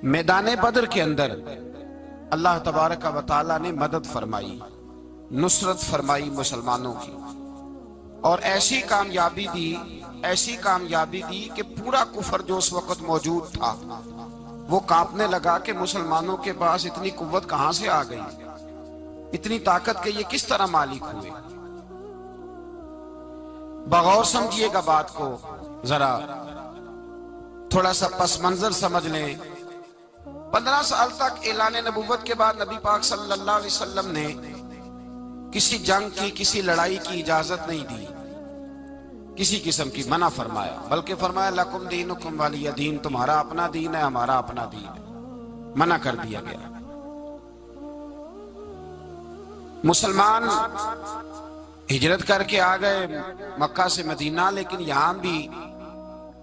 मैदान बदर के अंदर अल्लाह तबारक व तआला ने मदद फरमाई, नुसरत फरमाई मुसलमानों की, और ऐसी कामयाबी दी कि पूरा कुफर जो उस वक्त मौजूद था वो कांपने लगा कि मुसलमानों के पास इतनी कुव्वत कहां से आ गई, इतनी ताकत के ये किस तरह मालिक हुए। बगौर समझिएगा बात को, जरा थोड़ा सा पस मंजर समझ लें। 15 साल तक ऐलान नबुव्वत के बाद नबी पाक सल्लल्लाहु अलैहि वसल्लम ने किसी जंग की, किसी लड़ाई की इजाजत नहीं दी, किसी किस्म की मना फरमाया, बल्कि फरमाया लकुम दीनुकुम वलिय दीन, तुम्हारा अपना दीन है, हमारा अपना दीन है। मना कर दिया गया। मुसलमान हिजरत करके आ गए मक्का से मदीना, लेकिन यहां भी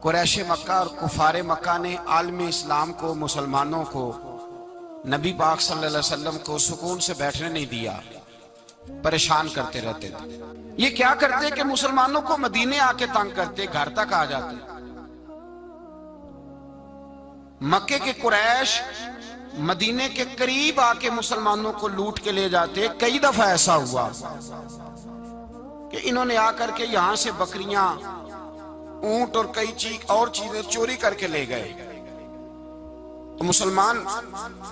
कुरैश मक्का और कुफारे मक्का ने आलम इस्लाम को, मुसलमानों को, नबी पाक सल्लल्लाहु अलैहि वसल्लम को सुकून से बैठने नहीं दिया, परेशान करते रहते थे। ये क्या करते कि मुसलमानों को मदीने आके तंग करते, घर तक आ जाते। मक्के के कुरैश मदीने के करीब आके मुसलमानों को लूट के ले जाते। कई दफा ऐसा हुआ कि इन्होंने आकर के यहां से बकरियां, ऊंट और कई और चीजें चोरी करके ले गए। तो मुसलमान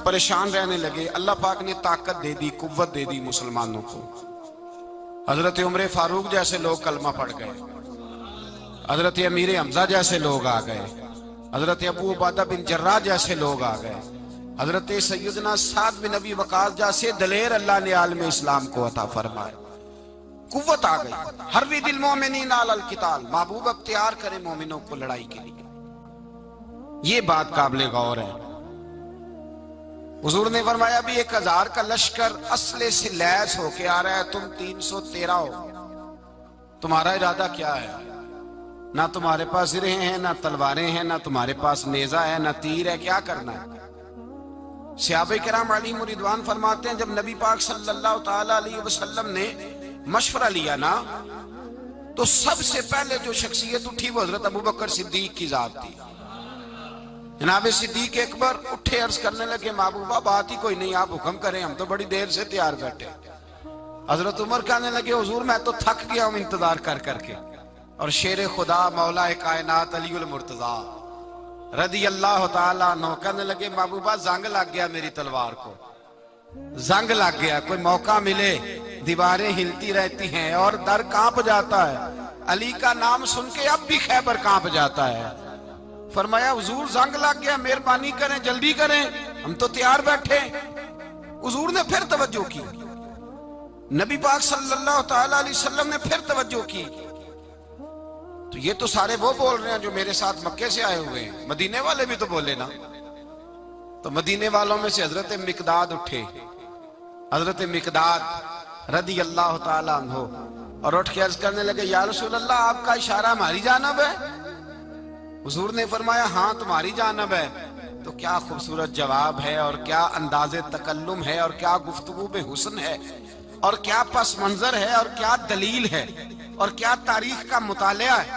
परेशान रहने लगे। अल्लाह पाक ने ताकत दे दी, कुव्वत दे दी मुसलमानों को। हजरत उमर फारूक जैसे लोग कलमा पढ़ गए, हजरत अमीर हमजा जैसे लोग आ गए, हजरत अबू उबादा बिन जर्राह जैसे लोग आ गए, हजरत सैयदना साद बिन अबी वकास जैसे दलेर अल्लाह ने आलम इस्लाम को अता फरमाया। कुव्वत आ गई। हर दिल मोमिनीन अलल किताल, महबूब अब तैयार करे मोमिनों को लड़ाई के लिए। ये बात काबिल गौर है। हुजूर ने फरमाया भी 1000 का लश्कर असले से लैस होके आ रहा है, तुम 313 हो, तुम्हारा इरादा क्या है? ना तुम्हारे पास सिरें हैं, ना तलवारें हैं, ना तुम्हारे पास नेजा है, ना तीर है, क्या करना है? सहाबा किराम अलैहिम रिदवान फरमाते हैं, जब नबी पाक सल्लल्लाहु ताला अलैहि वसल्लम ने मशवरा लिया ना, तो सबसे पहले जो शख्सियत उठी वो हजरत अबू बकर सिद्दीक की जात थी। जनाब सिद्दीक अकबर उठे, अर्ज करने लगे, महबूबा बात ही कोई नहीं, आप हुक्म करें, हम तो बड़ी देर से तैयार बैठे। हजरत उमर कहने लगे, हुजूर मैं तो थक गया हूं इंतजार कर करके। और शेर खुदा मौला कायनात अलीउल मुर्तजा रदी अल्लाह ताला अन्हु कहने लगे, महबूबा जंग लग गया मेरी तलवार को, जंग लग गया। कोई मौका मिले, दीवारें हिलती रहती हैं और दर कांप जाता है। अली का नाम सुन के अब भी खैबर कांप जाता है। फरमाया, हुजूर जंग लग गया, मेहरबानी करें, जल्दी करें, हम तो तैयार बैठे। हुजूर ने फिर तवज्जो की, नबी पाक सल्लल्लाहु ताला अलैहि वसल्लम ने फिर तवज्जो की। तो ये तो सारे वो बोल रहे हैं जो मेरे साथ मक्के से आए हुए हैं, मदीने वाले भी तो बोले ना। तो मदीने वालों में से हजरत मिकदाद उठे, हजरत मिकदाद रदी अल्लाह ताला अन्हु, और उठ के अर्ज करने लगे, या रसूल अल्लाह आपका इशारा हमारी जानिब है? हुजूर ने फरमाया, हाँ तुम्हारी जानिब है। तो क्या खूबसूरत जवाब है, और क्या अंदाजे तकल्लुम है, और क्या गुफ्तगू में हुस्न है, और क्या पस मंजर है, और क्या दलील है, और क्या तारीख का मुतालिया है।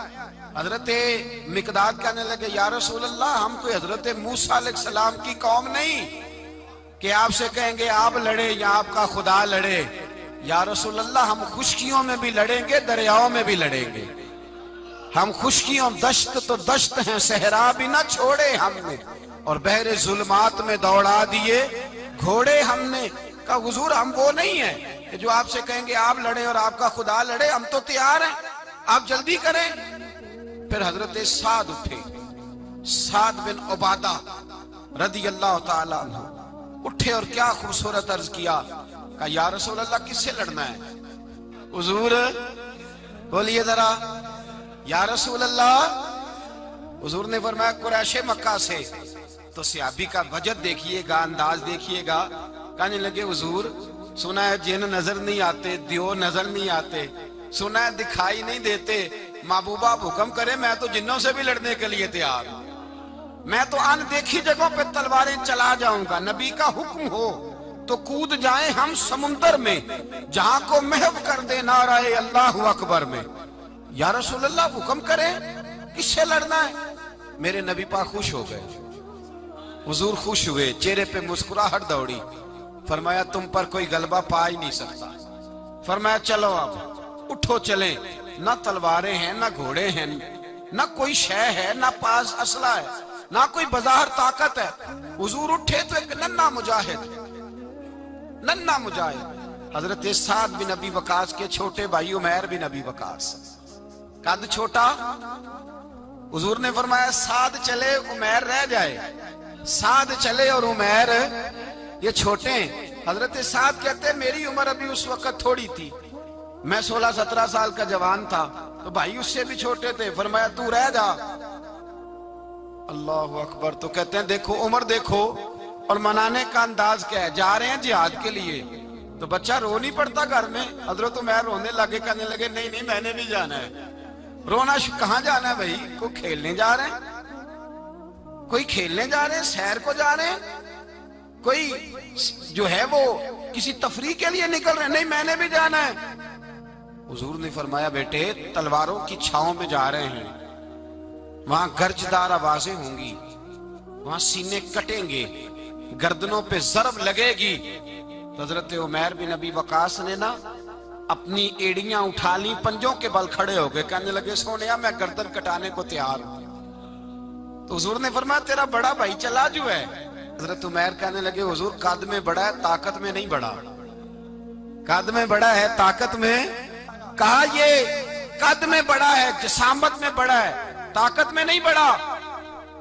हजरत मिकदाद कहने लगे, या रसूल अल्लाह हम कोई हजरत मूसा अलैहिस्सलाम की कौम नहीं कि आपसे कहेंगे आप लड़े या आपका खुदा लड़े। या रसूल अल्लाह हम खुशकियों में भी लड़ेंगे, दरियाओं में भी लड़ेंगे। हम खुशकियों दश्त तो दश्त हैं, सहरा भी ना छोड़े हमने, और बहरे जुल्मात में दौड़ा दिए घोड़े हमने। कहा, हुजूर हम वो नहीं है कि जो आपसे कहेंगे आप लड़े और आपका खुदा लड़े, हम तो तैयार हैं, आप जल्दी करें। फिर हजरत साद उठे, साद बिन उबादा रदी अल्लाह ताला अन्हु उठे और क्या खूबसूरत अर्ज किया। कहा, या रसूल अल्लाह किससे लड़ना है? हुजूर बोलिए जरा, या रसूल अल्लाह। हुजूर ने फरमाया, कुरैश मक्का से। तो सहाबी का वजद देखिएगा, अंदाज देखिएगा। कहने लगे, हुजूर सुना है जिन नजर नहीं आते, दियो नजर नहीं आते, सुना है दिखाई नहीं देते। महबूबा हुक्म करे, मैं तो जिन्नों से भी लड़ने के लिए तैयार हूं। मैं तो अनदेखी जगहों पे तलवारें चला जाऊंगा। नबी का हुक्म हो तो कूद जाएं हम समुंदर में, जहां को महव कर दे नाराए अल्लाहु अकबर में। या रसूल अल्लाह हुक्म करें, किससे लड़ना है? मेरे नबी पाक खुश हो गए। हुजूर खुश हुए, चेहरे पे मुस्कुराहट दौड़ी। फरमाया तुम पर कोई गलबा पा ही नहीं सकता। फरमाया चलो अब उठो चले। ना तलवारें हैं, ना घोड़े हैं, ना कोई शय है, ना पास असला है, ना कोई बाजार ताकत है। हुजूर उठे तो एक नन्ना मुजाहिद हजरत साद बिन नबी वकास के छोटे भाई उमैर बिन नबी वकास, कद छोटा। हुजूर ने फरमाया साद चले उमैर रह जाए, साद चले और उमैर ये छोटे। हजरत साद कहते मेरी उम्र अभी उस वक्त थोड़ी थी, मैं 16-17 साल का जवान था, तो भाई उससे भी छोटे थे। फरमाया तू रह जा। अल्लाह अकबर। तो कहते हैं देखो उम्र देखो और मनाने का अंदाज क्या है। जा रहे हैं जिहाद के लिए, तो बच्चा रो नहीं पड़ता घर में। हजरत उमैर रोने लगे, कहने लगे नहीं नहीं मैंने भी जाना है। रोना कहाँ जाना है भाई? कोई खेलने जा रहे हैं, कोई खेलने जा रहे हैं, सैर को जा रहे हैं, कोई जो है वो किसी तफरीह के लिए निकल रहे हैं। नहीं मैंने भी जाना है। हुजूर ने फरमाया बेटे तलवारों की छाओं में जा रहे हैं, वहां गर्जदार आवाजें होंगी, वहां सीने कटेंगे, गर्दनों पे जरब लगेगी। हजरत उमैर बिन नबी वकास ने ना अपनी एड़ियां उठा ली, पंजों के बल खड़े हो गए, कहने लगे सोनिया मैं गर्दन कटाने को तैयार हूं। तो हुजूर ने फरमाया तेरा बड़ा भाई चला जो है। हजरत उमैर कहने लगे हुजूर कद में बड़ा है, ताकत में नहीं बड़ा। कद में बड़ा है, ताकत में। कहा ये कद में बड़ा है, जिसामत में बड़ा है, ताकत में नहीं बड़ा।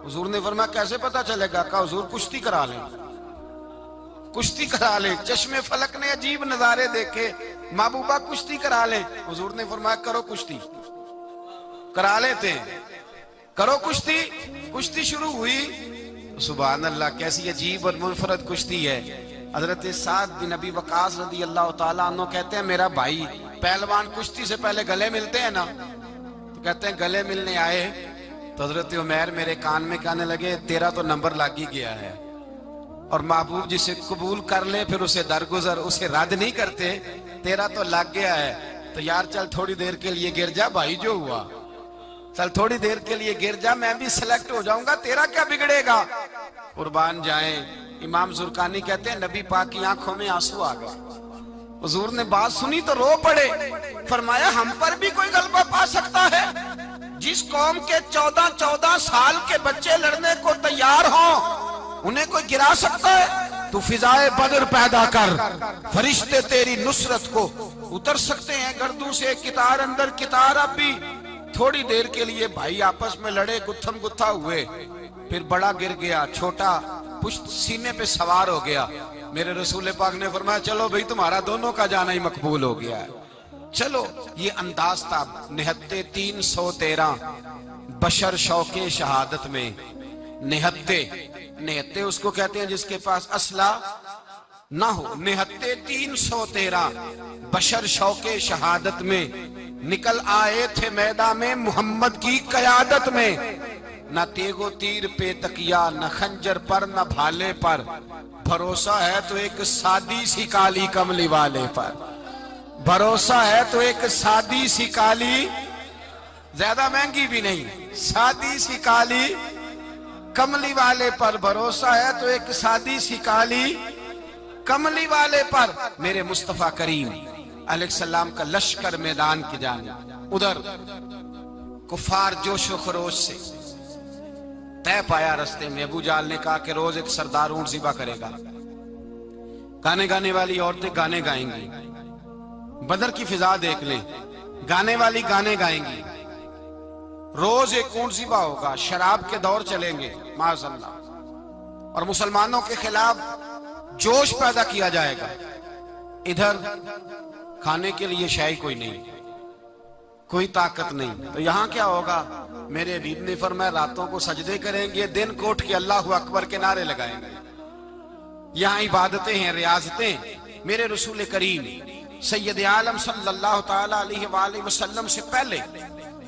हुजूर ने फरमाया कैसे पता चलेगा? कहा हुजूर कुश्ती करा ले, कुश्ती करा ले। चश्मे फलक ने अजीब नजारे देखे, महबूबा कुश्ती करा ले। हुजूर ने फरमाया करो कुश्ती। करा लेते, करो कुश्ती। कुश्ती शुरू हुई। सुभान अल्लाह, कैसी अजीब और मुनफरद कुश्ती है। हजरत साद बिन नबी वकास रदी अल्लाह तआला अन्हु कहते हैं मेरा भाई पहलवान कुश्ती से पहले गले मिलते हैं ना, तो कहते हैं गले मिलने आए तो हजरत उमैर मेरे कान में कहने लगे तेरा तो नंबर लग ही गया है, और महबूब जिसे कबूल कर ले फिर उसे दरगुजर उसे रद्द नहीं करते, तेरा तो लग गया है। तो यार चल थोड़ी देर के लिए गिर जा भाई, जो हुआ चल थोड़ी देर के लिए गिर जा, मैं भी सिलेक्ट हो जाऊंगा, तेरा क्या बिगड़ेगा। कुर्बान जाए। इमाम जुरकानी कहते हैं नबी पाक की आंखों में आंसू आ गए। हुजूर ने बात सुनी तो रो पड़े। फरमाया हम पर भी कोई गलबा पा सकता है? जिस कौम के 14-14 साल के बच्चे लड़ने को तैयार हो, उन्हें कोई गिरा सकता है? तू फिजाए बदर पैदा कर, फरिश्ते तेरी नुसरत को उतर सकते हैं गर्दों से। कितार अंदर कितार। अब भी थोड़ी देर के लिए भाई आपस में लड़े, गुत्थम गुत्था हुए, फिर बड़ा गिर गया, छोटा पुश्त सीने पे सवार हो गया। मेरे रसूल पाक ने फरमाया चलो भाई तुम्हारा दोनों का जाना ही मकबूल हो गया है, चलो। ये अंदाज था। निहत्ते 313 बशर शौके शहादत में। निहत्ते उसको कहते हैं जिसके पास असला ना हो। निहत्ते 313 बशर शौके शहादत में निकल आए थे मैदान में मोहम्मद की कयादत में। न तेगो तीर पे तकिया, न खंजर पर, न भाले पर, भरोसा है तो एक सादी सी काली कमली वाले पर। भरोसा है तो एक सादी सी काली, ज्यादा महंगी भी नहीं, सादी सी काली कमली वाले पर। भरोसा है तो एक सादी सी काली कमली वाले पर। मेरे मुस्तफा करीम अलैहिस्सलाम का लश्कर मैदान की जानिब, उधर कुफार जोशो खरोश से तय पाया रास्ते में। अबू जाल ने कहा कि रोज एक सरदार ऊंट ज़िबा करेगा। गाने गाने वाली औरतें गाने गाएंगी, बदर की फिजा देख ले, गाने वाली गाने गाएंगी। रोज एक ऊंट ज़िबा होगा, शराब के दौर चलेंगे माज़अल्लाह, और मुसलमानों के खिलाफ जोश पैदा किया जाएगा। इधर खाने के लिए शायद कोई नहीं, कोई ताकत नहीं। तो यहाँ क्या होगा? मेरे हबीब ने फरमाया रातों को सजदे करेंगे, दिन कोट के अल्लाहु अकबर के नारे लगाएंगे। यहाँ इबादतें हैं, रियाजतें। मेरे रसूल करीम सैयद आलम सल्लल्लाहु ताला अलैहि वसल्लम से पहले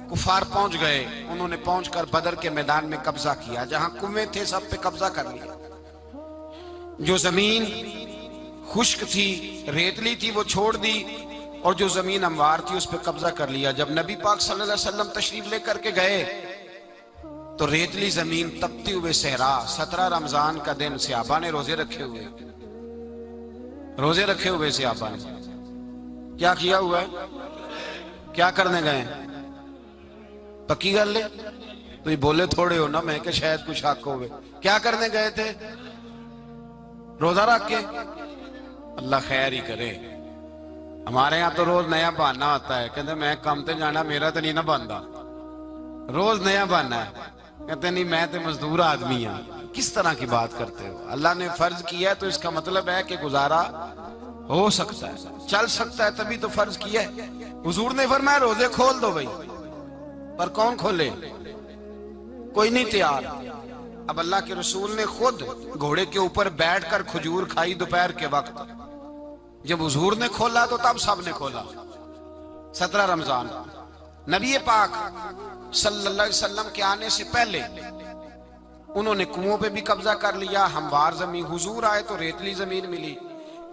कुफार पहुंच गए। उन्होंने पहुंचकर बदर के मैदान में कब्जा किया। जहां कुएं थे सब पे कब्जा कर लिया। जो जमीन खुश्क थी, रेतली थी, वो छोड़ दी, और जो जमीन हमवार थी उस पर कब्जा कर लिया। जब नबी पाक सल्लल्लाहु अलैहि वसल्लम तशरीफ लेकर के गए तो रेतली जमीन, तपती हुए सहरा, 17 रमजान का दिन सहाबा ने रोजे रखे हुए, रोजे रखे हुए सहाबा ने क्या किया हुआ है? क्या करने गए? पक्की गल ले, तो ये बोले थोड़े हो ना, मैं कि शायद कुछ हक हो। क्या करने गए थे? रोजा रख के। अल्लाह खैर ही करे। हमारे यहाँ तो रोज नया बहाना आता है, कहते मैं काम ते जाना, मेरा तो नहीं ना बनता। रोज नया बहाना है, कहते नहीं मैं तो मजदूर आदमी हूं। किस तरह की बात करते हो? अल्लाह ने फर्ज किया है तो इसका मतलब है कि गुजारा हो सकता है, चल सकता है, तभी तो फर्ज किया है। हुजूर ने फरमाया रोजे खोल दो भाई, पर कौन खोले? कोई नहीं तैयार। अब अल्लाह के रसूल ने खुद घोड़े के ऊपर बैठकर खजूर खाई दोपहर के वक्त। जब हुजूर ने खोला तो तब सब ने खोला। 17 रमजान नबी पाक सल्लल्लाहु अलैहि वसल्लम के आने से पहले उन्होंने कुओं पे भी कब्जा कर लिया, हमवार जमीन। हुजूर आए तो रेतली जमीन मिली,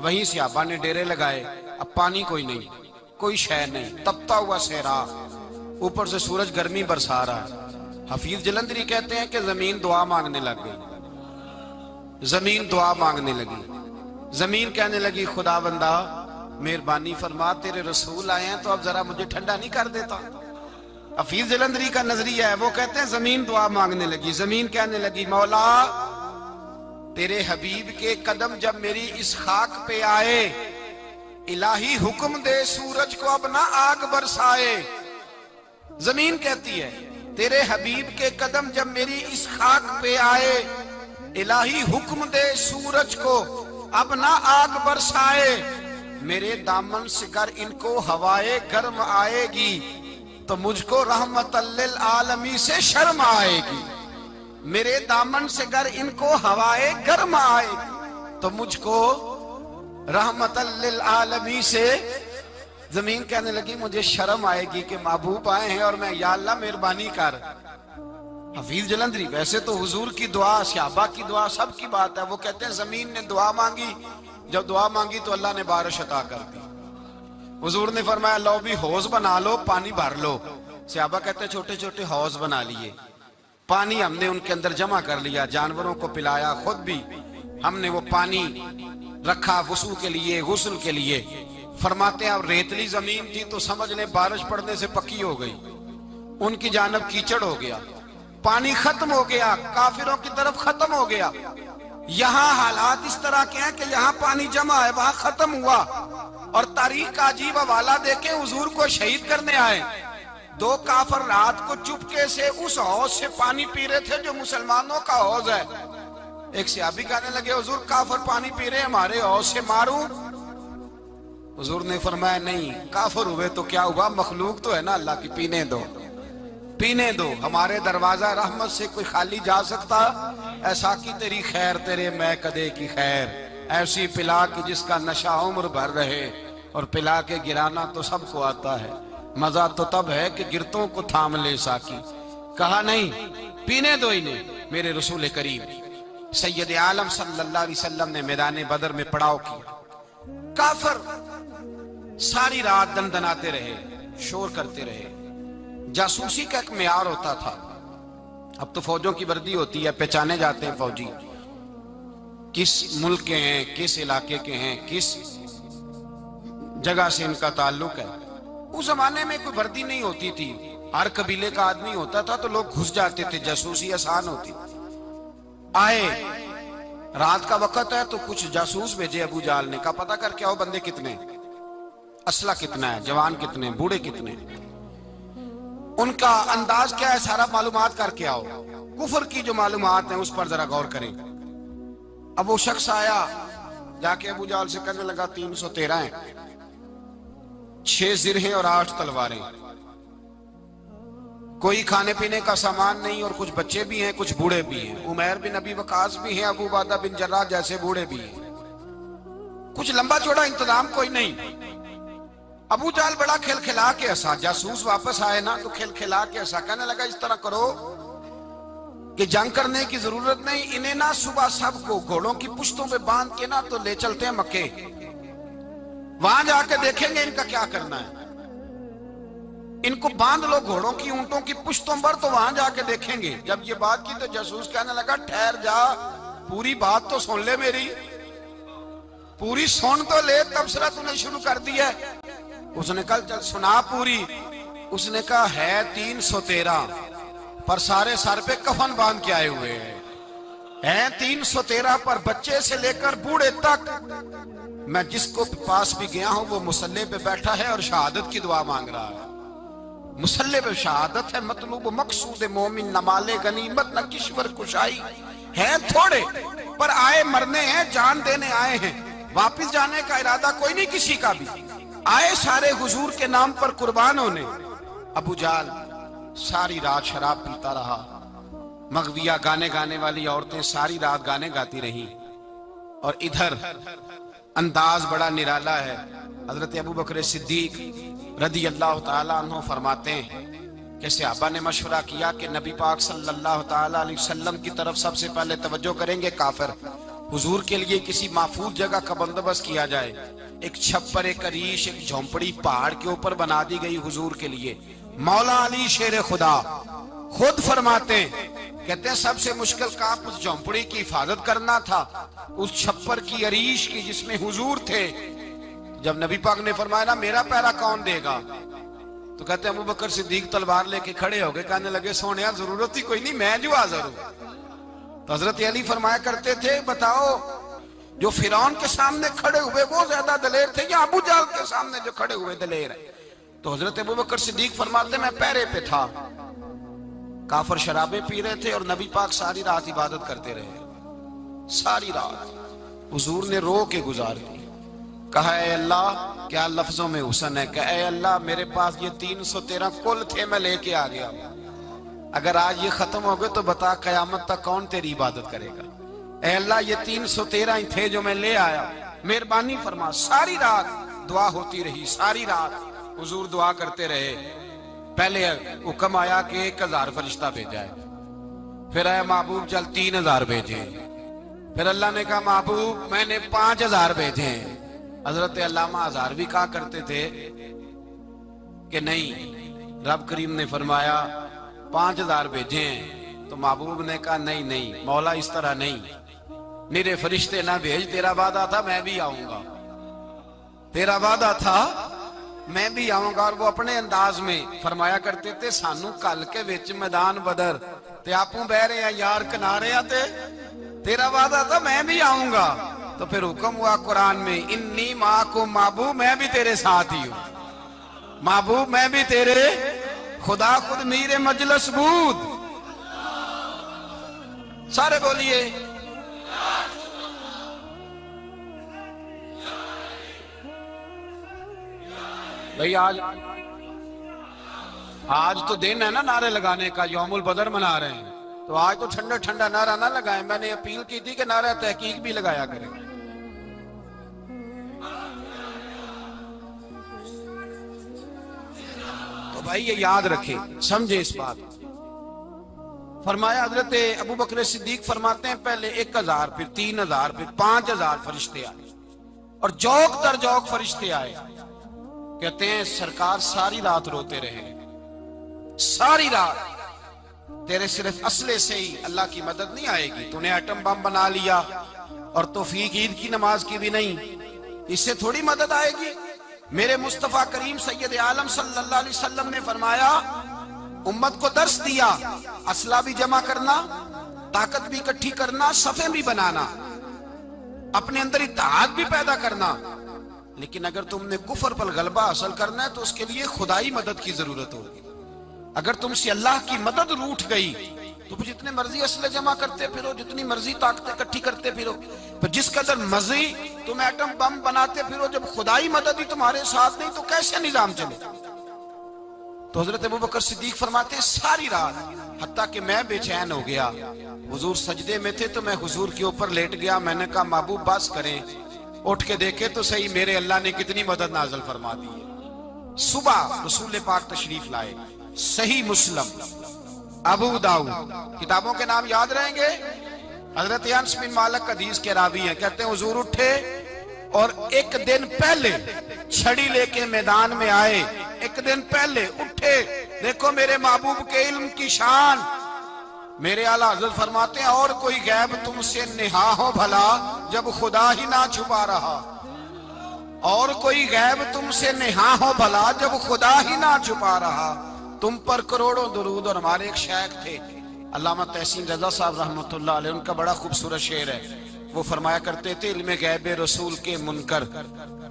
वहीं सहाबा ने डेरे लगाए। अब पानी कोई नहीं, कोई शय नहीं, तपता हुआ सहरा, ऊपर से सूरज गर्मी बरसा रहा है। हफीज जलंधरी कहते हैं कि जमीन दुआ मांगने लग गई। जमीन दुआ मांगने लगी। जमीन कहने लगी खुदावंदा मेहरबानी फरमा, तेरे रसूल आए हैं तो अब जरा मुझे ठंडा नहीं कर देता? हफीज जलंधरी का नजरिया है, वो कहते हैं जमीन दुआ मांगने लगी। जमीन कहने लगी मौला तेरे हबीब के कदम जब मेरी इस खाक पे आए, इलाही हुक्म दे सूरज को अब ना आग बरसाए। जमीन कहती है तेरे हबीब के कदम जब मेरी इस खाक पे आए, इलाही हुक्म दे सूरज को अब ना आग बरसाए। मेरे दामन से कर इनको हवाए गर्म आएगी, तो मुझको रहमतल लिल आलमी से शर्म आएगी। मेरे दामन से गर इनको हवाए गर्म आएगी, तो मुझको रहमतल लिल आलमी से। जमीन कहने लगी मुझे शर्म आएगी कि महबूब आए हैं और मैं, या अल्लाह मेहरबानी कर। हफीज जलंधरी वैसे तो हुजूर की दुआ, सहाबा की दुआ, सब की बात है। वो कहते हैं जमीन ने दुआ मांगी, जब दुआ मांगी तो अल्लाह ने बारिश अता कर दी। हुजूर ने फरमाया लो भी हौज बना लो, पानी भर लो। सहाबा कहते हैं छोटे छोटे हौज बना लिए, पानी हमने उनके अंदर जमा कर लिया, जानवरों को पिलाया, खुद भी हमने वो पानी रखा वुसू के लिए, गुस्ल के लिए। फरमाते हैं अब रेतली जमीन थी तो समझ ले बारिश पड़ने से पक्की हो गई, उनकी जानब कीचड़ हो गया, पानी खत्म हो गया, काफिरों की तरफ खत्म हो गया। यहाँ हालात इस तरह के हैं कि यहाँ पानी जमा है, वहां खत्म हुआ। और तारीख का अजीब हवाला देके हुजूर को शहीद करने आए। 2 काफिर रात को चुपके से उस हौज से पानी पी रहे थे जो मुसलमानों का हौज है। एक सहाबी कहने लगे हुजूर काफिर पानी पी रहे, हमारे हौज से मारूं? हुजूर ने फरमाया नहीं, काफिर हुए तो क्या हुआ, मखलूक तो है ना अल्लाह की, पीने दो, पीने दो। हमारे दरवाजा रहमत से कोई खाली जा सकता? ऐसा की तेरी खैर तेरे मैं कदे की खैर, ऐसी पिला की जिसका नशा उम्र भर रहे, और पिला के गिराना तो सबको आता है, मजा तो तब है कि गिरतों को थाम ले साकी। कहा नहीं, पीने दो इन्हें। मेरे रसूल करीम सैयद आलम सल्लल्लाहु अलैहि वसल्लम ने मैदान बदर में पड़ाव किया। काफिर सारी रात दनदनाते रहे, शोर करते रहे। जासूसी का एक मेयार होता था। अब तो फौजों की वर्दी होती है, पहचाने जाते हैं फौजी किस मुल्क के हैं, किस इलाके के हैं, किस जगह से इनका ताल्लुक है। उस जमाने में कोई वर्दी नहीं होती थी, हर कबीले का आदमी होता था तो लोग घुस जाते थे, जासूसी आसान होती। आए रात का वक्त है तो कुछ जासूस भेजे अबू जाल ने, कहा पता करके आओ बंदे कितने, असला कितना है, जवान कितने, बूढ़े कितने, उनका अंदाज क्या है, सारा मालूमात करके आओ। कुफर की जो मालूमात है उस पर जरा गौर करें। अब वो शख्स आया, जाके अबू जाल से कहने लगा 313 हैं, 6 जिरहें और 8 तलवारें, कोई खाने पीने का सामान नहीं, और कुछ बच्चे भी हैं, कुछ बूढ़े भी हैं। उमैर बिन अबी वकास भी हैं, अबू उबादा बिन जर्राह जैसे बूढ़े भी हैं, कुछ लंबा चौड़ा इंतजाम कोई नहीं। अबू जाल बड़ा खिलखिला के हंसा। जासूस वापस आए ना तो खिलखिला के हंसा, कहने लगा इस तरह करो कि जंग करने की जरूरत नहीं, इन्हें ना सुबह सबको घोड़ों की पुश्तों पे बांध के ना तो ले चलते हैं मक्के, वहां जाके देखेंगे इनका क्या करना है। इनको बांध लो घोड़ों की, ऊंटों की पुश्तों पर, तो वहां जाके देखेंगे। जब ये बात की तो जासूस कहने लगा ठहर जा, पूरी बात तो सुन ले मेरी, पूरी सुन तो ले, तबसरा तूने शुरू कर दिया। उसने कहा चल सुना पूरी। उसने कहा है 313, पर सारे सर पे कफन बांध के आए हुए हैं 313 पर, बच्चे से लेकर बूढ़े तक। मैं जिसको पास भी गया हूं वो मुसल्ले पे बैठा है और शहादत की दुआ मांग रहा है। मुसल्ले पे शहादत है, मतलूब मकसूद मोमिन, न माले गनीमत न किश्वर कुशाई है। थोड़े पर आए मरने हैं, जान देने आए हैं, वापिस जाने का इरादा कोई नहीं किसी का भी। आए सारे हुजूर के नाम पर कुर्बान होने। अबू जाल सारी रात शराब पीता रहा। मगविया गाने गाने वाली औरतें सारी रात गाने गाती रहीं। और इधर अंदाज बड़ा निराला है। हजरत अबू बकर सिद्दीक रदी अल्लाह ताला अन्हु फरमाते हैं कि सहाबा ने मशवरा किया कि नबी पाक सल्लल्लाहु ताला अलैहि वसल्लम की तरफ सबसे पहले तवज्जो करेंगे काफिर। हुजूर के लिए किसी महफूज जगह का बंदोबस्त किया जाए। एक छप्पर, एक अरीश, एक झोंपड़ी पहाड़ के ऊपर बना दी गई हुजूर के लिए। मौला अली शेर खुदा खुद फरमाते हैं, कहते हैं सबसे मुश्किल काम उस झोंपड़ी की हिफाजत करना था, उस छप्पर की, अरीश की, जिसमें हुजूर थे। जब नबी पाक ने फरमाया ना मेरा पहरा कौन देगा, तो कहते हैं अबू बकर सिद्दीक तलवार लेके खड़े हो गए, कहने लगे सोनिया जरूरत ही कोई नहीं, मैं जो हाजिर हूं। तो हजरत अली फरमाया करते थे बताओ जो फिरौन के सामने खड़े हुए वो ज्यादा दलेर थे या अबू जाल के सामने जो खड़े हुए दलेर है? तो हजरत अबू बकर सिद्दीक फरमाते मैं पहरे पे था। काफर शराबे पी रहे थे और नबी पाक सारी रात इबादत करते रहे। सारी रात हुजूर ने रो के गुजार दी। कहा ए अल्लाह, क्या लफ्जों में हुसन है, कहा ए अल्लाह मेरे पास ये 313 कुल थे, मैं लेके आ गया। अगर आज ये खत्म हो गए तो बता कयामत तक कौन तेरी इबादत करेगा। ए अल्लाह ये 313 ही थे जो मैं ले आया, मेहरबानी फरमा। सारी रात दुआ होती रही, सारी रात हुजूर दुआ करते रहे। पहले हुक्म आया कि 1000 फरिश्ता भेजा है, फिर आया महबूब चल 3000 भेजे, फिर अल्लाह ने कहा महबूब मैंने 5000 भेजे। हजरत अल्लामा हजार भी कहा करते थे कि नहीं, रब करीम ने फरमाया 5000 भेजे हैं। तो महबूब ने कहा नहीं नहीं मौला इस तरह नहीं, निरे फरिश्ते ना भेज, तेरा वादा था मैं भी आऊंगा, तेरा वादा था मैं भी आऊंगा। और वो अपने अंदाज में फरमाया करते थे सानू कल के विच मैदान बदर ते आपू बह रहे हैं यार किनारे आते, तेरा वादा था मैं भी आऊंगा। तो फिर हुक्म हुआ कुरान में इन्नी माँ को महबूब मैं भी तेरे साथ ही हूं, महबूब मैं भी तेरे, खुदा खुद मीरे मजलस बूद। सारे बोलिए भाई। आज तो दिन है ना नारे लगाने का, यौमुल बदर मना रहे हैं, तो आज तो ठंडा ठंडा नारा ना लगाए। मैंने अपील की थी कि नारा तहकीक भी लगाया करें। तो भाई ये याद रखे, समझे इस बात। फरमाया हजरत अबू बकर सिद्दीक फरमाते हैं पहले 1000, फिर 3000, फिर 5000 फरिश्ते आए और जौक दर जौक फरिश्ते आए। कहते हैं सरकार सारी रात रोते रहे, सारी रात। तेरे सिर्फ असले से ही अल्लाह की मदद नहीं आएगी, तूने एटम बम बना लिया और तौफीक ईद की नमाज की भी नहीं, इससे थोड़ी मदद आएगी। मेरे मुस्तफा करीम सैयद आलम सल्लल्लाहु अलैहि वसल्लम ने फरमाया उम्मत को दर्श दिया, असला भी जमा करना, ताकत भी इकट्ठी करना, सफे भी बनाना, अपने अंदर इत्तेहाद भी पैदा करना। लेकिन अगर तुमने कुफर पर गलबा हासिल करना है तो उसके लिए खुदाई मदद की जरूरत होगी। अगर तुमसे अल्लाह की मदद रूठ गई तो जितने मर्जी असले जमा करते फिरो, जितनी मर्जी ताकतें इकट्ठी करते फिरो, पर जिस कदर मर्जी तुम एटम बम बनाते फिरो, जब खुदाई मदद ही तुम्हारे साथ नहीं तो कैसे निजाम चले। तो हजरत अबू बकर सिद्दीक फरमाते सारी रात, हत्ता कि मैं बेचैन हो गया। हुजूर सजदे में थे तो मैं हुजूर के ऊपर लेट गया। मैंने कहा महबूब बस करें, उठ के देखे तो सही मेरे अल्लाह ने कितनी मदद नाज़िल फरमा दी है। सुबह रसूल पाक तशरीफ लाए, सही मुस्लिम, अबू दाऊद, किताबों के नाम याद रहेंगे। हजरत अनस बिन मालिक हदीस के रावी हैं, कहते हैं हुजूर उठे और एक दिन पहले छड़ी लेके मैदान में आए, एक दिन पहले उठे, देखो मेरे महबूब के इल्म की शान। मेरे आला हज़रत फरमाते हैं और कोई गैब तुमसे निहा हो भला जब खुदा ही ना छुपा रहा, और कोई गैब तुमसे निहा हो भला जब खुदा ही ना छुपा रहा। तुम पर करोड़ों दुरूद। और हमारे एक शेख थे अल्लामा तहसीन रजा साहब रहमतुल्लाह अलैह, उनका बड़ा खूबसूरत शेर है। वो फरमाया करते थे इल्मे गैब रसूल के मुनकर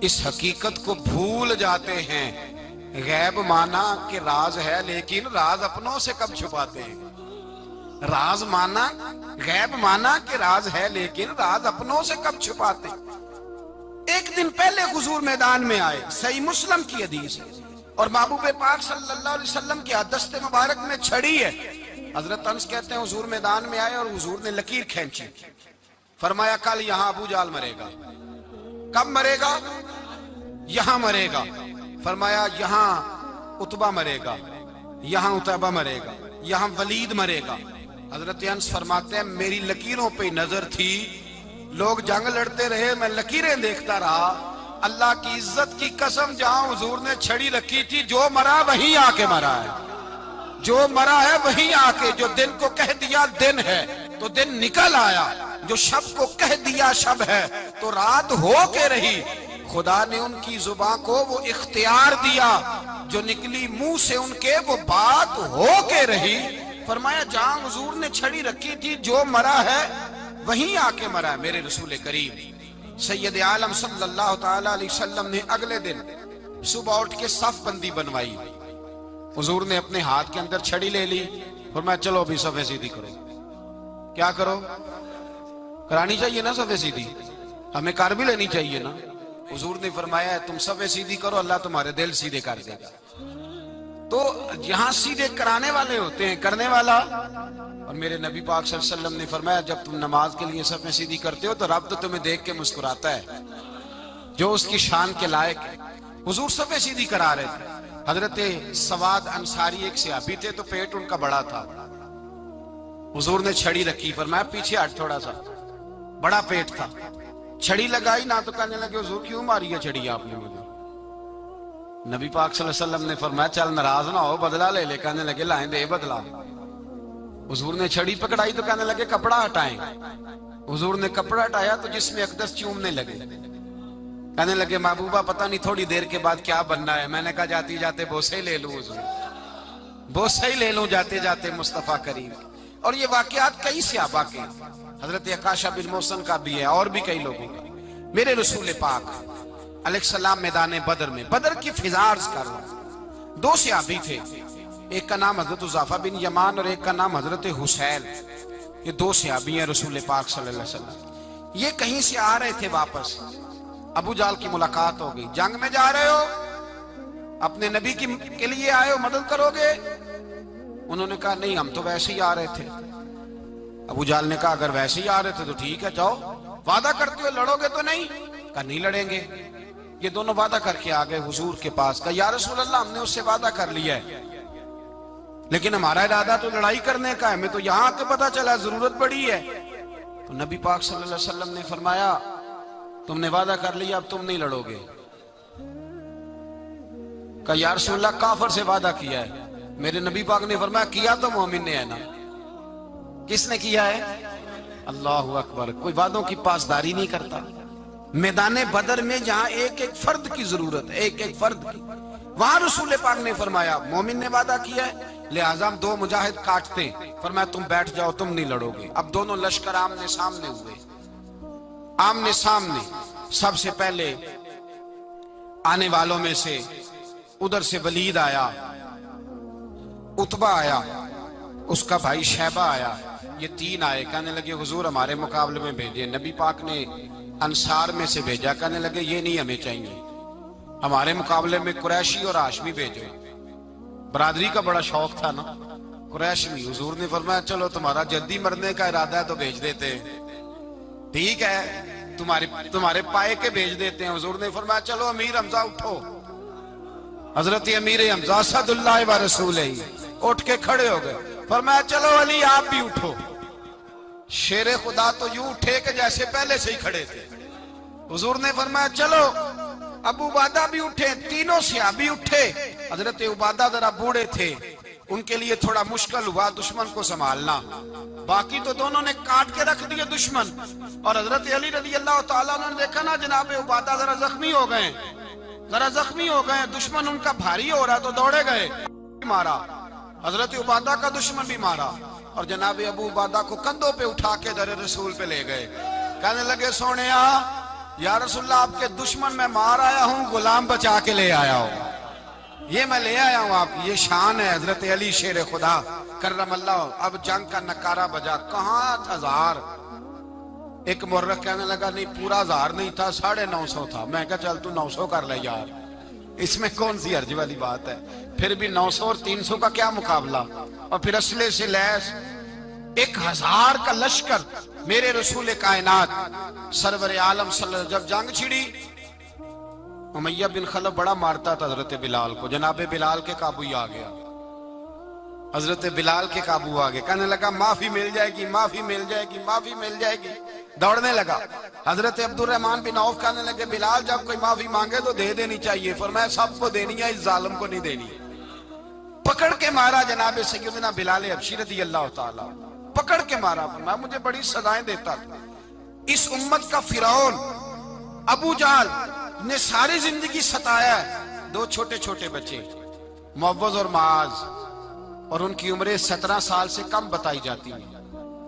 इस हकीकत को भूल जाते हैं, गैब माना कि राज है लेकिन राज अपनों से कब छुपाते हैं। राज माना, गैब माना कि राज है लेकिन राज अपनों से कब छुपाते। एक दिन पहले हुजूर मैदान में आए, सही मुस्लिम की हदीस है, और महबूब पाक सल्लल्लाहु अलैहि वसल्लम के दस्ते मुबारक में छड़ी है। हजरत अनस कहते हैं हुजूर मैदान में आए और हुजूर ने लकीर खींची, फरमाया कल यहां अबू जाल मरेगा। कब मरेगा? यहां मरेगा। फरमाया यहां उतबा मरेगा, यहां उतबा मरेगा, यहां वलीद मरेगा। हजरत अनस फरमाते हैं मेरी लकीरों पे नजर थी, लोग जंग लड़ते रहे, मैं लकीरें देखता रहा। अल्लाह की इज्जत की कसम, जहां हुजूर ने छड़ी रखी थी, जो मरा वहीं आके मरा है, जो मरा है वहीं आके। जो दिन को कह दिया दिन है तो दिन निकल आया, जो शब को कह दिया शब है तो रात हो के रही। खुदा ने उनकी जुबान को वो इख्तियार दिया, जो निकली मुंह से उनके वो बात हो के रही। फरमाया जहां हुजूर ने छड़ी रखी थी, जो मरा है वहीं आके मरा है। मेरे रसूल करीम सैयद आलम सल्लल्लाहु ताला अलैहि वसल्लम ने अगले दिन सुबह उठ के सफ बंदी बनवाई। हुजूर ने अपने हाथ के अंदर छड़ी ले ली, फरमाया चलो अभी सफे सीधी करो। क्या करो? करानी चाहिए ना सफे सीधी, हमें कर भी लेनी चाहिए ना। हुजूर ने फरमाया तुम सफे सीधी करो, अल्लाह तुम्हारे दिल सीधे कर देगा। तो यहां सीधे कराने वाले होते हैं, करने वाला। और मेरे नबी पाक सल्लल्लाहु अलैहि वसल्लम ने फरमाया जब तुम नमाज के लिए सफे सीधी करते हो तो रब तो तुम्हें देख के मुस्कुराता है, जो उसकी शान के लायक है। हुजूर सफे सीधी करा रहे थे। हजरत सवाद अंसारी एक सहाबी थे, तो पेट उनका बड़ा था। हुजूर ने छड़ी रखी, फरमाया पीछे हट थोड़ा सा, बड़ा पेट था। छड़ी लगाई ना तो कहने लगे हुजूर क्यों मारी है छड़ी आपने मुझे। नबी पाक सल्लल्लाहु अलैहि वसल्लम ने फरमाया चल नाराज ना हो, बदला ले ले। कहने लगे लाएं दे बदला। हुजूर ने छड़ी पकड़ाई तो कहने लगे कपड़ा हटाएं। हुजूर ने कपड़ा हटाया तो जिसमें अकदस चूमने लगे। कहने लगे महबूबा पता नहीं थोड़ी देर के बाद क्या बनना है। मैंने कहा जाती जाते बोसे ही ले लूं हुजूर, बोसे ही ले लूं जाते जाते मुस्तफा करीम। और ये वाकयात कई सहाबा के, हजरत अकाशा बिन मोहसन का भी है और भी कई लोगों का। मेरे रसूल पाक अलैहिस्सलाम मैदान बदर में, बदर की फिजा अर्ज कर रहा हूं, दो सहाबी थे, एक का नाम हजरत उज़ाफा बिन यमान और एक का नाम हजरत हुसैन। ये दो सहाबी हैं रसूल पाक सल्लल्लाहु अलैहि वसल्लम। ये कहीं से आ रहे थे वापस, अबू जाल की मुलाकात हो गई। जंग में जा रहे हो, अपने नबी के लिए आए हो, मदद करोगे? उन्होंने कहा नहीं हम तो वैसे ही आ रहे थे। अबू जाल ने कहा अगर वैसे ही आ रहे थे तो ठीक है जाओ, वादा करते हो लड़ोगे तो नहीं? कहा नहीं लड़ेंगे। ये दोनों वादा करके आ गए हुजूर के पास। कहा या रसूल अल्लाह हमने उससे वादा कर लिया है, लेकिन हमारा इरादा तो लड़ाई करने का है, हमें तो यहां आके पता चला जरूरत पड़ी है। तो नबी पाक सल्लल्लाहु अलैहि वसल्लम ने फरमाया तुमने वादा कर लिया, अब तुम नहीं लड़ोगे। कहा या रसूल अल्लाह काफिर से वादा किया है। मेरे नबी पाक ने फरमाया किया तो मोमिन ने है ना। किसने किया है? अल्लाहु अकबर। कोई वादों की पासदारी नहीं करता। मैदान बदर में जहां एक एक फर्द की जरूरत है, एक एक फर्द की, वहां रसूल पाक ने फरमाया मोमिन ने वादा किया है, लिहाजा हम दो मुजाहिद काटते। फरमाया तुम बैठ जाओ, तुम नहीं लड़ोगे। अब दोनों लश्कर आमने सामने हुए, आमने सामने। सबसे पहले आने वालों में से उधर से वलीद आया, उतबा आया, उसका भाई शैबा आया, ये तीन आए। कहने लगे हुजूर हमारे मुकाबले में भेजे। नबी पाक ने अंसार में से भेजा, कहने लगे ये नहीं हमें चाहिए, हमारे मुकाबले में कुरैशी और हाशमी भेजो। बरादरी का बड़ा शौक था ना कुरैशी। हुजूर ने फरमाया चलो तुम्हारा जल्दी मरने का इरादा है तो भेज देते हैं, ठीक है तुम्हारे पाए के भेज देते हैं। हुजूर ने फरमाया चलो अमीर हमजा उठो। हजरत अमीर हमजा असदुल्लाह व रसूलही उठ के खड़े हो गए। फरमाया चलो अली आप भी उठो। शेरे खुदा तो यूं उठे कि जैसे पहले से ही खड़े थे। हुजूर ने फरमाया चलो। अबू बादा भी उठे, तीनों सहाबी उठे। हजरत उबादा जरा बूढ़े थे, उनके लिए थोड़ा मुश्किल हुआ दुश्मन को संभालना। बाकी तो दोनों ने काट के रख दिए दुश्मन। और हजरत अली रजी अल्लाह तआला ने देखा ना जनाब उबादा जरा जख्मी हो गए, दुश्मन उनका भारी हो रहा तो दौड़े गए, मारा। हजरत उबादा का दुश्मन भी मारा और जनाब अबू उबादा को कंधों पे उठा के दर रसूल पे ले गए। कहने लगे सोने या रसूलल्लाह, आपके दुश्मन मैं मार आया हूँ, गुलाम बचा के ले आया हूँ, ये मैं ले आया हूँ आपकी, ये शान है हजरत अली शेर खुदा करमल्लाह। अब जंग का नकारा बजा, कहाँ हजार। एक मुर्रख कहने लगा नहीं पूरा 1000 नहीं था, 950 था। मैं कहा चल तू 900 कर ले यार, इसमें कौन सी हर्ज वाली बात है। फिर भी 900 और 300 का क्या मुकाबला। और फिर असले से लैस 1000 का लश्कर मेरे रसूल कायनात सरवर आलम सल्लल्लाहु, जब जंग छिड़ी उमैया बिन खलफ बड़ा मारता था हजरत बिलाल को, जनाबे बिलाल के काबू ही आ गया, हजरत बिलाल के काबू आ गए। कहने लगा माफी मिल जाएगी, माफी मिल जाएगी, माफी मिल जाएगी, दौड़ने लगा। हजरत अब्दुर्रहमान बिन औफ कहने लगे बिलाल जब कोई माफी मांगे तो दे देनी चाहिए, फरमाया सबको देनी है, इस जालिम को नहीं देनी। पकड़ के मारा जनाब सैयदना बिलाल हबशी रज़ी अल्लाह ताला, पकड़ के मारा। फरमाया मुझे बड़ी सजाएं देता था। इस उम्मत का फिरौन अबू जहल ने सारी जिंदगी सताया है। 2 छोटे छोटे बच्चे मुअव्वज़ और माज, और उनकी उम्रें 17 साल से कम बताई जाती है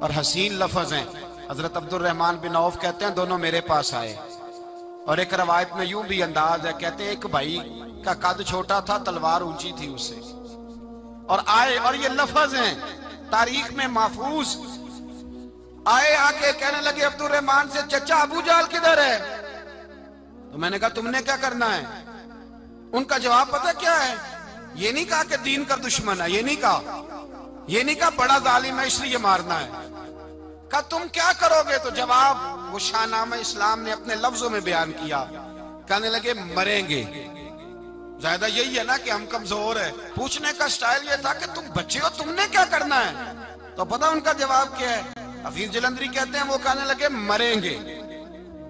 और हसीन लफ्ज हैं। हजरत अब्दुर्रहमान बिन औफ कहते हैं दोनों मेरे पास आए, और एक रवायत में यूं भी अंदाज है, कहते हैं एक भाई का कद छोटा था, तलवार ऊंची थी उससे, और आए, और ये लफ्ज हैं तारीख में महफूज। आए आके कहने लगे अब्दुर्रहमान से चचा अबू जहल किधर है। तो मैंने कहा तुमने क्या करना है। उनका जवाब पता क्या है, ये नहीं कहा कि दीन का दुश्मन है, ये नहीं कहा बड़ा जालिम है इसलिए मारना है। कहा तुम क्या करोगे। तो जवाब वो शाहनामा इस्लाम ने अपने लफ्जों में बयान किया। कहने लगे मरेंगे। ज्यादा यही है ना कि हम कमजोर है। पूछने का स्टाइल ये था कि तुम बच्चे हो, तुमने क्या करना है। तो पता उनका जवाब क्या है। हफीज जलंधरी कहते हैं वो कहने लगे मरेंगे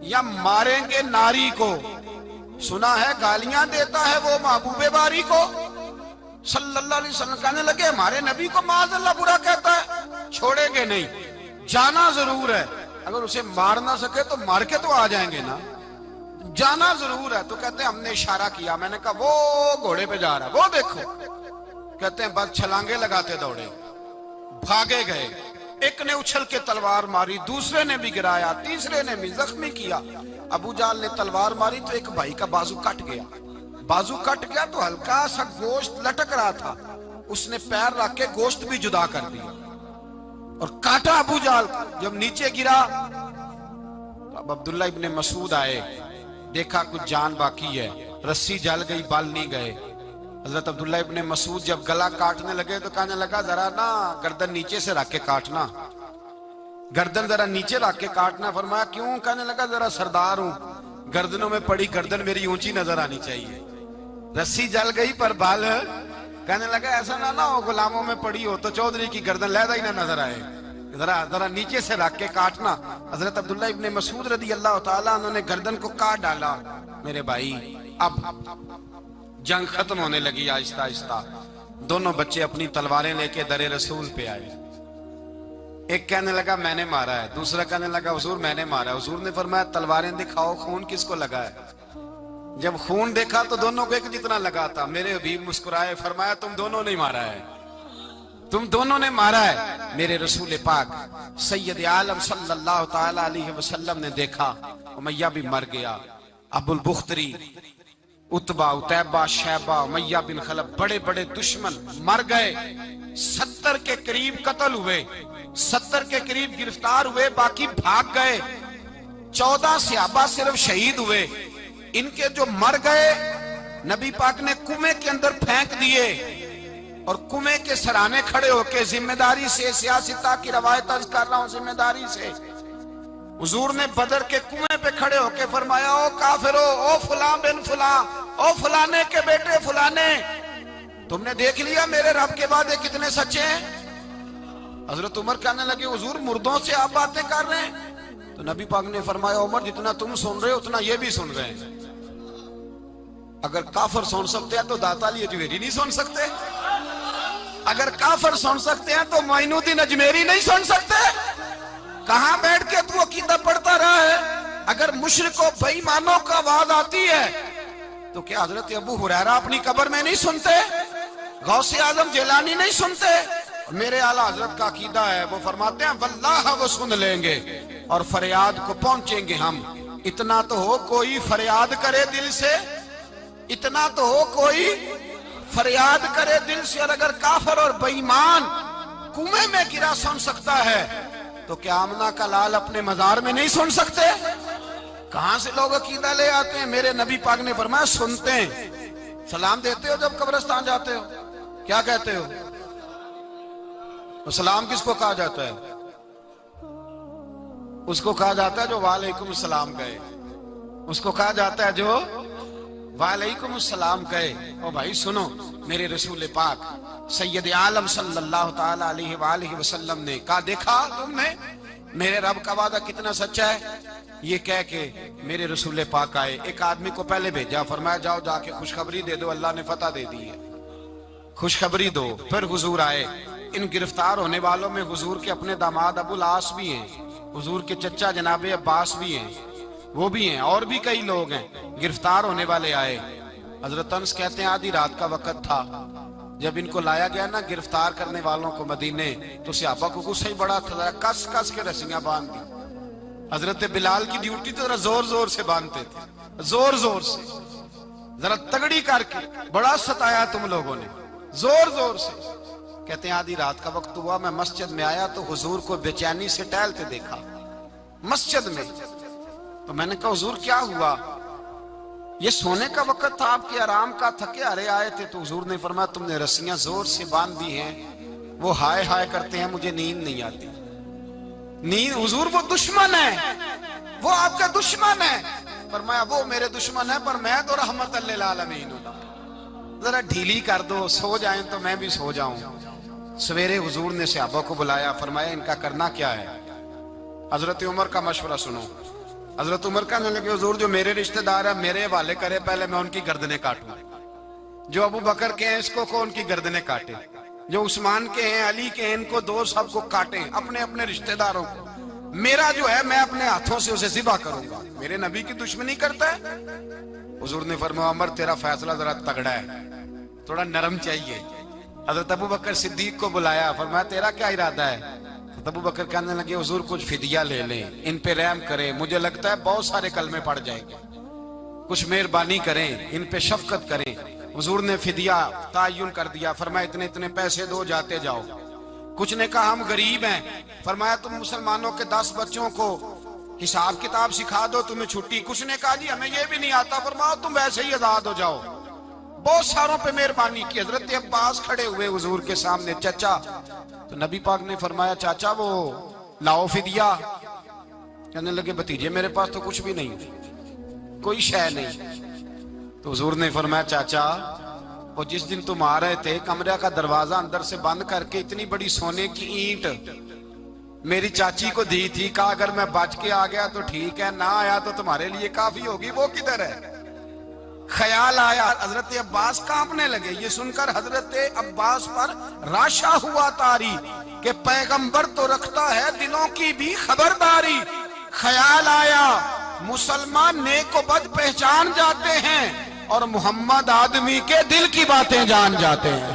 या मारेंगे नारी को। सुना है गालियां देता है वो महबूबे बारी को सल्लल्लाहु अलैहि वसल्लम। कहने लगे हमारे नबी को माज़अल्लाह बुरा कहता है, छोड़ेंगे नहीं, जाना जरूर है। अगर उसे मार ना सके तो मार के तो आ जाएंगे ना, जाना जरूर है। तो कहते हैं हमने इशारा किया, मैंने कहा वो घोड़े पे जा रहा है, वो देखो। कहते हैं बस छलांगे लगाते दौड़े, भागे गए। एक ने उछल के तलवार मारी, दूसरे ने भी गिराया, तीसरे ने भी जख्मी किया। अबू जहल ने तलवार मारी तो एक भाई का बाजू कट गया। बाजू कट गया तो हल्का सा गोश्त लटक रहा था, उसने पैर रख के गोश्त भी जुदा कर दिया और काटा अबू जहल। जब नीचे गिरा तो अब अब्दुल्ला इब्ने मसूद आए, देखा कुछ जान बाकी है, रस्सी जल गई, बाल नहीं गए। हजरत अब्दुल्ला इब्ने मसूद जब गला काटने लगे तो कहने लगा जरा ना गर्दन नीचे से रख के काटना, गर्दन जरा नीचे रख के काटना। फरमाया क्यों। कहने लगा जरा सरदार हूं, गर्दनों में पड़ी गर्दन मेरी ऊंची नजर आनी चाहिए। रस्सी जल गई पर बाल। कहने लगा ऐसा ना हो गुलामों में पड़ी हो तो चौधरी की गर्दन लहदा ही ना नजर आए, जरा जरा नीचे से रख के काटना। हजरत अब्दुल्ला इब्ने मसूद रज़ी अल्लाह ताला उन्होंने गर्दन को काट डाला। मेरे भाई अब जंग खत्म होने लगी आहिस्ता आहिस्ता। दोनों बच्चे अपनी तलवारें लेके दरे रसूल पे आए। एक कहने लगा मैंने मारा है, दूसरा कहने लगा हुजूर मैंने मारा है। हुजूर ने फरमाया तलवारें दिखाओ, खून किसको लगा है। जब खून देखा तो दोनों को एक जितना लगा था। मेरे हबीब मुस्कुराए, फरमाया तुम दोनों ने मारा है, तुम दोनों ने मारा है। मेरे रसूल पाक सैयद आलम सल्लल्लाहु ताला अलैहि वसल्लम ने देखा उमैया भी मर गया। अबुल बुख्तरी, उतबा, उतैबा, शैबा, उमैया बिन खलफ, बड़े बड़े दुश्मन मर गए। 70 के करीब कत्ल हुए, 70 के करीब गिरफ्तार हुए, बाकी भाग गए। 14 सहाबा सिर्फ शहीद हुए। इनके जो मर गए नबी पाक ने कुएं के अंदर फेंक दिए और कुएं के सराहने खड़े होके जिम्मेदारी से, सियासता की रवायत अर्ज कर रहा हूं, जिम्मेदारी से हुजूर ने बदर के कुएं पे खड़े होके फरमाया ओ काफिरो, ओ फुला बिन फुला, ओ फलाने के बेटे फलाने, तुमने देख लिया मेरे रब के वादे कितने सच्चे हैं। हजरत उमर कहने लगे हुजूर मुर्दों से आप बातें कर रहे हैं। तो नबी पाक ने फरमाया उमर जितना तुम सुन रहे हो उतना ये भी सुन रहे हैं। अगर काफर सुन सकते हैं तो दाता अली अजमेरी नहीं सुन सकते? अगर काफर सुन सकते हैं तो मोइनुद्दीन अजमेरी नहीं सुन सकते? कहां बैठ के तू अकीदा पढ़ता रहा है? अगर मुशरिकों बेईमानों का आवाज आती है तो क्या हजरत अबू हुरैरा अपनी कब्र में नहीं सुनते? गौसे आजम जिलानी नहीं सुनते? मेरे आला हजरत का अकीदा है, वो फरमाते हैं वल्लाह वो सुन लेंगे और फरियाद को पहुंचेंगे हम। इतना तो हो कोई फरियाद करे दिल से, इतना तो हो कोई फरियाद करे दिल से। और अगर काफर और बेईमान कुएं में गिरा सुन सकता है तो क्या आमना का लाल अपने मजार में नहीं सुन सकते? कहां से लोग अकीदा ले आते हैं? मेरे नबी पाक ने फरमाया सुनते हैं। सलाम देते हो जब कब्रिस्तान जाते हो? क्या कहते हो? तो सलाम किसको कहा जाता है? उसको कहा जाता है जो वालेकुम सलाम कहे, उसको कहा जाता है जो वालेकुम सलाम कहे। ओ भाई सुनो, मेरे रसूल पाक सैयद आलम सल्लल्लाहु ताला अलैहि वसल्लम ने कहा, देखा तुमने मेरे रब का वादा कितना सच्चा है? ये कह के मेरे रसूल पाक आए, एक आदमी को पहले भेजा, फरमाया जाओ जाके खुशखबरी दे दो, अल्लाह ने फतह दे दी है, खुशखबरी दो। फिर हुजूर आए। इन गिरफ्तार होने वालों में हुजूर के अपने दामाद अबुल आस भी हैं, हुजूर के चचा जनाबे अब्बास भी हैं, वो भी हैं, और भी कई लोग हैं। गिरफ्तार होने वाले आए। हजरत अनस कहते हैं आधी रात का वक्त था, जब इनको लाया गया ना गिरफ्तार करने वालों को मदीने, तो सहाबा को गुस्सा ही बड़ा था, कस कस के रस्सियां बांध दी। हजरत बिलाल की ड्यूटी तो जरा जोर जोर से बांधते थे, जोर जोर से, जरा तगड़ी करके, बड़ा सताया तुम लोगों ने, जोर जोर से। कहते हैं आधी रात का वक्त हुआ, मैं मस्जिद में आया तो हुजूर को बेचैनी से टहलते देखा मस्जिद में। तो मैंने कहा हुजूर क्या हुआ? ये सोने का वक्त था, आपके आराम का, थके हारे आए थे। तो हुजूर ने फरमाया तुमने रस्सियां जोर से बांध दी हैं, वो हाय हाय करते हैं, मुझे नींद नहीं आती। नींद? हुजूर वो दुश्मन है, वो आपका दुश्मन है। फरमाया वो मेरे दुश्मन है पर मैं तो रहमत लिल आलमीन हूं, जरा ढीली कर दो, सो जाएं तो मैं भी सो जाऊं। सवेरे हुजूर ने सहाबा को बुलाया, फरमाया इनका करना क्या है? हजरत उमर का मशवरा सुनो। हजरत उमर कहने लगे हुजूर जो मेरे रिश्तेदार है मेरे हवाले करे, पहले मैं उनकी गर्दनें काटूं। जो अबू बकर के हैं इसको को उनकी गर्दनें काटे, जो उस्मान के हैं, अली के हैं, इनको दो, सबको काटे, अपने अपने रिश्तेदारों को। मेरा जो है मैं अपने हाथों से उसे ज़िबा करूंगा। मेरे नबी की दुश्मनी करता है। हुजूर ने फरमाया उमर तेरा फैसला जरा तगड़ा है, थोड़ा नरम चाहिए। हजरत अबू बकर सिद्दीक को बुलाया, फरमाया तेरा क्या इरादा है? तो अबू बकर कहने लगे हुजूर कुछ फिदिया ले लें, इन पे रहम करें, मुझे लगता है बहुत सारे कलमे पड़ जाएंगे, कुछ मेहरबानी करें, इन पे शफकत करें। हुजूर ने फिदिया तायुन कर दिया, फरमाया इतने इतने पैसे दो, जाते जाओ। कुछ ने कहा हम गरीब हैं, फरमाया तुम मुसलमानों के 10 बच्चों को हिसाब किताब सिखा दो, तुम्हें छुट्टी। कुछ ने कहा जी हमें ये भी नहीं आता, फरमाया तुम वैसे ही आजाद हो जाओ। बहुत सारों पे मेहरबानी की। हजरत अब्बास खड़े हुए हुजूर के सामने, चाचा। तो नबी पाक ने फरमाया चाचा वो लाओ फिदिया। कहने लगे भतीजे मेरे पास तो कुछ भी नहीं, कोई शय नहीं। तो हुजूर ने फरमाया चाचा वो जिस दिन तुम आ रहे थे कमरे का दरवाजा अंदर से बंद करके इतनी बड़ी सोने की ईंट मेरी चाची को दी थी, कहा अगर मैं बच के आ गया तो ठीक है, ना आया तो तुम्हारे लिए काफी होगी, वो किधर है? ख्याल आया। हजरत अब्बास कांपने लगे। ये सुनकर हजरत अब्बास पर राशा हुआ तारी कि पैगंबर तो रखता है दिलों की भी खबरदारी। ख्याल आया मुसलमान नेक व बद पहचान जाते हैं और मोहम्मद आदमी के दिल की बातें जान जाते हैं।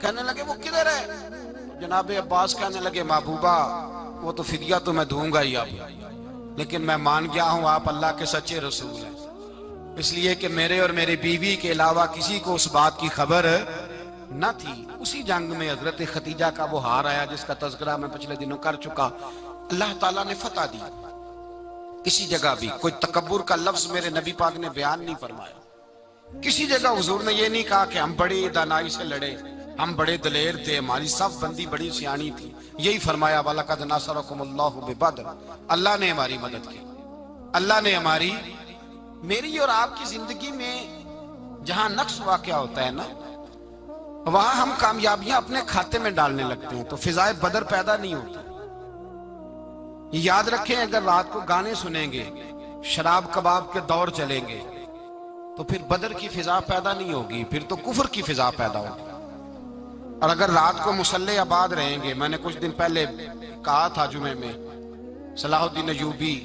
कहने लगे वो किधर है? जनाब अब्बास कहने लगे महबूबा वो तो फिदिया तो मैं दूंगा ही अब, लेकिन मैं मान गया हूं आप अल्लाह के सच्चे रसूल हैं, इसलिए कि मेरे और मेरी बीवी के अलावा किसी को उस बात की खबर न थी। उसी जंग में हजरत खतीजा का वो हार आया जिसका तज़किरा मैं पिछले दिनों कर चुका। अल्लाह ताला ने फतह दी। किसी जगह भी कोई तकब्बुर का लफ्ज मेरे नबी पाक ने बयान नहीं फरमाया। किसी जगह हुजूर ने ये नहीं कहा कि हम बड़ी दानाई से लड़े, हम बड़े दलेर थे, हमारी सब बंदी बड़ी सियानी थी। यही फरमाया वलक़द नसरकुमुल्लाहु बिबद्र, अल्लाह ने हमारी मदद की। अल्लाह ने हमारी, मेरी और आपकी जिंदगी में जहां नक्स वाक़या होता है ना, वहां हम कामयाबियां अपने खाते में डालने लगते हैं तो फिजाए बदर पैदा नहीं होती। याद रखें अगर रात को गाने सुनेंगे, शराब कबाब के दौर चलेंगे, तो फिर बदर की फिजा पैदा नहीं होगी, फिर तो कुफर की फिजा पैदा होगी। और अगर रात को मुसल्ले आबाद रहेंगे, मैंने कुछ दिन पहले कहा था जुमे में, सलाहुद्दीन अयूबी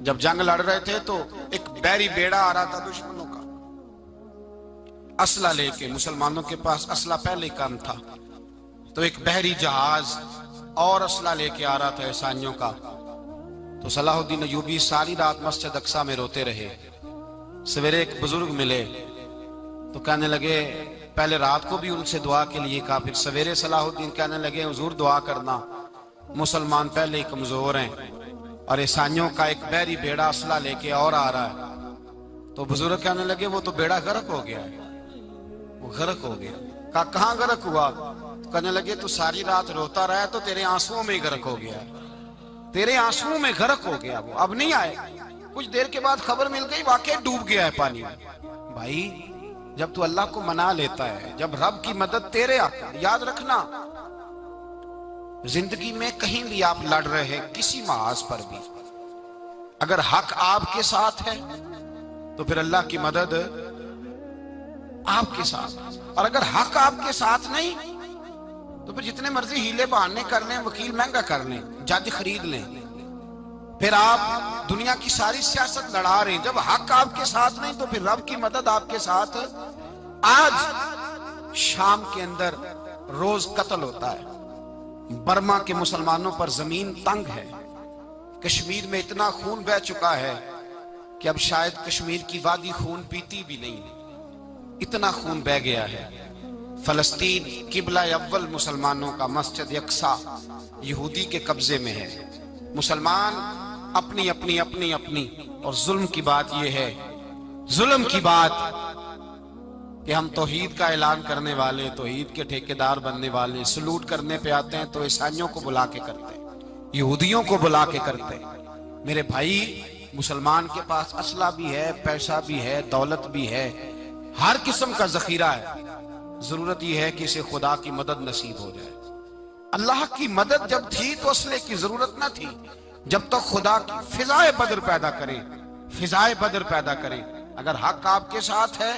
जब जंग लड़ रहे थे तो एक बैरी बेड़ा आ रहा था दुश्मनों का, असला लेके। मुसलमानों के पास असला पहले कम था, तो एक बहरी जहाज और असला लेके आ रहा था ईसाइयों का। तो सलाहुद्दीन अयूबी सारी रात मस्जिद अक्सा में रोते रहे। सवेरे एक बुजुर्ग मिले तो कहने लगे, पहले रात को भी उनसे दुआ के लिए कहा, फिर सवेरे सलाहुद्दीन कहने लगे हुजूर दुआ करना, मुसलमान पहले ही कमजोर हैं और ईसाइयों का एक बहरी बेड़ा असला लेके और आ रहा है। तो बुजुर्ग कहने लगे वो तो बेड़ा गर्क हो गया है, वो गर्क हो गया। कहा कहाँ गर्क हुआ? तो कहने लगे तू सारी रात रोता रहा तो तेरे आंसुओं में ही गर्क हो गया, तेरे आंसुओं में गर्क हो गया, वो अब नहीं आए। कुछ देर के बाद खबर मिल गई वाकई डूब गया है पानी में। भाई जब तू अल्लाह को मना लेता है, जब रब की मदद तेरे आती है, याद रखना जिंदगी में कहीं भी आप लड़ रहे हैं, किसी महाज पर भी, अगर हक आपके साथ है तो फिर अल्लाह की मदद आपके साथ। और अगर हक आपके साथ नहीं तो फिर जितने मर्जी हीले बहाने कर लें, वकील महंगा कर लें, जज खरीद लें, फिर आप दुनिया की सारी सियासत लड़ा रहे हैं। जब हक आपके साथ नहीं तो फिर रब की मदद आपके साथ। आज शाम के अंदर रोज कत्ल होता है, बर्मा के मुसलमानों पर जमीन तंग है, कश्मीर में इतना खून बह चुका है कि अब शायद कश्मीर की वादी खून पीती भी नहीं, इतना खून बह गया है। फलस्तीन किबला अव्वल मुसलमानों का मस्जिद अक्सा यहूदी के कब्जे में है। मुसलमान अपनी अपनी अपनी अपनी, और जुल्म की बात यह है, जुल्म की बात कि हम तौहीद का ऐलान करने वाले, तौहीद के ठेकेदार बनने वाले, सलूट करने पे आते हैं तो ईसाइयों को बुला के करते हैं, यहूदियों को बुला के करते हैं। मेरे भाई मुसलमान के पास असला भी है, पैसा भी है, दौलत भी है, हर किस्म का जखीरा है। जरूरत यह है कि इसे खुदा की मदद नसीब हो जाए। अल्लाह की मदद जब थी तो असले की जरूरत ना थी। जब तक खुदा की फिजाए बदर पैदा करें, फिजाए बदर पैदा करें। अगर हक आपके साथ है,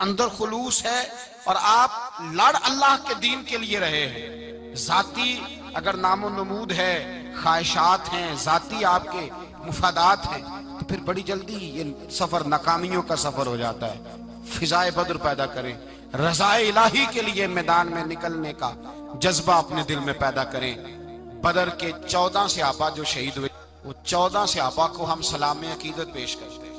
अंदर खुलूस है और आप लड़ अल्लाह के दीन के लिए रहे हैं, जाती अगर नामो नमूद है, ख्वाहिशात हैं, जाती आपके मुफादात हैं, तो फिर बड़ी जल्दी ये सफर नाकामियों का सफर हो जाता है। फिजाए बदर पैदा करें, रज़ाए इलाही के लिए मैदान में निकलने का जज्बा अपने दिल में पैदा करें। बदर के 14 सहाबा जो शहीद हुए, वो 14 सहाबा को हम सलाम अकीदत पेश करते हैं।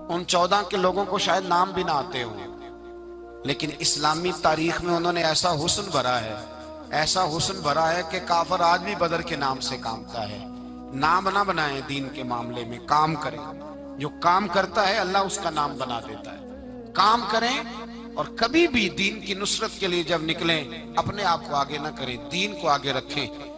उन 14 के लोगों को शायद नाम भी ना आते हों, लेकिन इस्लामी तारीख में उन्होंने ऐसा हुस्न भरा है, ऐसा हुस्न भरा है कि काफिर आज भी बदर के नाम से कामता है। नाम ना बनाएं दीन के मामले में, काम करें। जो काम करता है अल्लाह उसका नाम बना देता है। काम करें और कभी भी दीन की नुसरत के लिए जब निकलें अपने आप को आगे ना करें, दीन को आगे रखें।